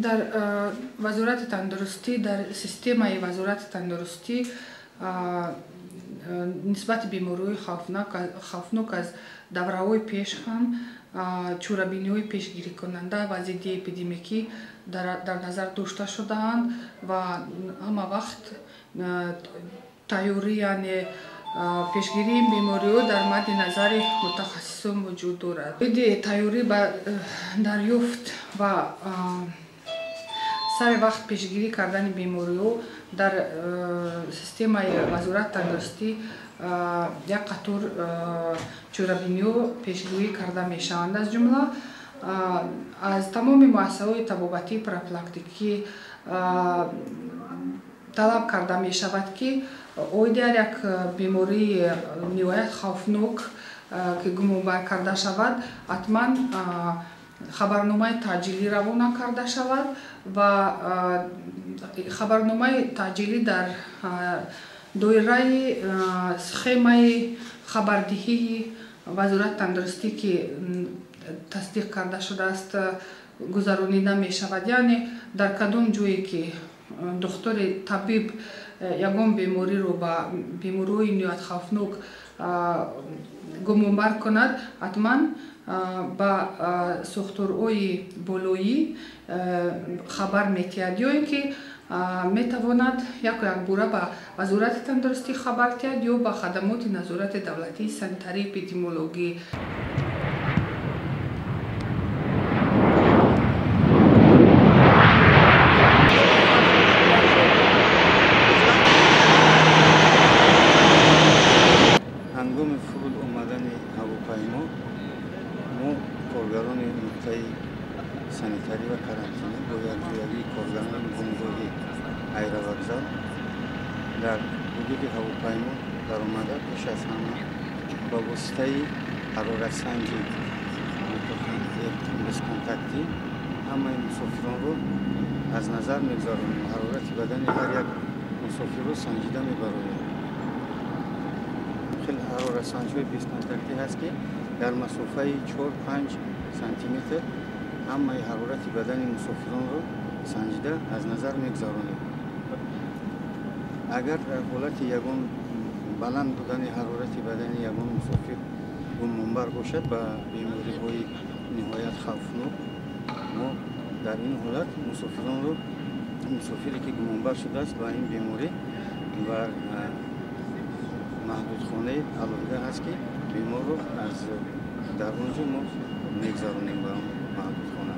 در وزارت تندرستی در سیستم وزارت تندرستی نسبت بیماری‌های خوفناک از دوره‌های پیش هم چوره‌بینی‌های پیشگیری کننده و ضد اپیدمیکی در نظر داشته شده‌اند و همه وقت تیاری یعنی پیشگیری این بیماری‌ها در مد نظر متخصصان وجود دارد. تیاری به دریافت و سر وقت پیشگیری کردن بیماری‌ها در سیستم وزارت تندرستی یک قطور چوره‌بینی‌ها پیشگویی کرده می‌شوند. از جمله از تمام مؤسسه‌های طبابتی پروفیلاکتیکی طلب کرده می شود که اگر یک بیماری نهایت خوفناک که گمانبر کرده شود حتما خبرنامه تعجیلی روانه کرده شود و خبرنامه تعجیلی در دایره سخم خبردهی وزارت تندرستی که تصدیق کرده شده است گذرانیده می شود. یعنی در کدام جایی که دکتر طبیب یگان بیماری رو با بیماری نهایت خوفناک گمانبر کند حتما با ساختارهای بالایی خبر می‌دهد یا اینکه میتواند یک باره به وزارت تندرستی خبر دهد یا به خدمات نظارت دولتی سنیتری اپیدمیولوژی. هنگام فرود آمدن هواپیما ما کارگران نقطه سنیتری و کرانتینی باید روی کارگران گمراهی ایروکزال در حدود هواپیما در آمده پیش از همه با واسطه حرارت سنجی کنتاکتی همه مسافران رو از نظر میگذاریم. حرارت بدن هر یک مسافر رو سنجیده میبریم. خیلی حرارت سنجی بیس کنتاکتی هست که در مسافه 4-5 سانتی متر همه حرارت بدن مسافران رو سنجیده از نظر میگذاریم. اگر در حالت یگان بلند بودن حرارت بدن یگان مسافر گمانبر باشد با بیماری‌های نهایت خوفناک ما در این حالت مسافران رو مسافری که گمانبر شده است با این بیماری و محدودخانه علاوه هست که بیمار رو از در اونجا ما میگذارونیم با محدودخانه.